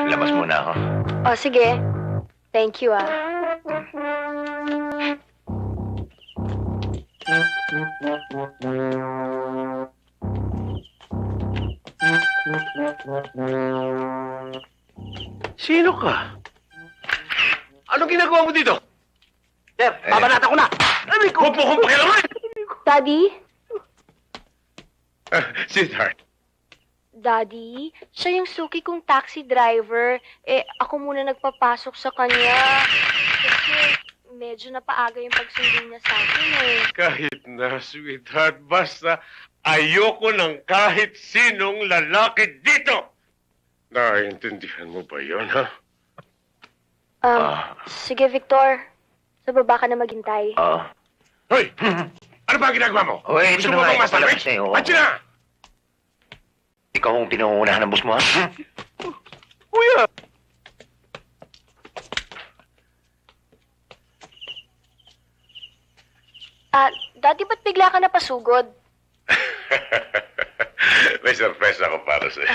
Labas muna ako. Oh, sige. Thank you, ah. Sino ka? Anong ginagawa mo dito? Sir, babanata ko na! Huwag mo kong pakialaman! Daddy? Sweetheart. Daddy, siya yung suki kong taxi driver. Eh, ako muna nagpapasok sa kanya. Kasi medyo napaaga yung pagsundo niya sa akin, eh. Kahit na, sweetheart, basta ayoko ng kahit sinong lalaki dito! Naiintindihan mo ba yun, ha? Sige, Victor. Sa baba ka na maghintay. Oo. Hoy! Ano ba ang ginagawa mo? Oh, ito Gusto na mo nga, bang ito pala masturbate? kasi, oo. Andiyan na! Ikaw ang pinangungunahan ng boss mo, ha? Kuya! Daddy, ba't bigla ka napasugod? May surprise ako para sa'yo.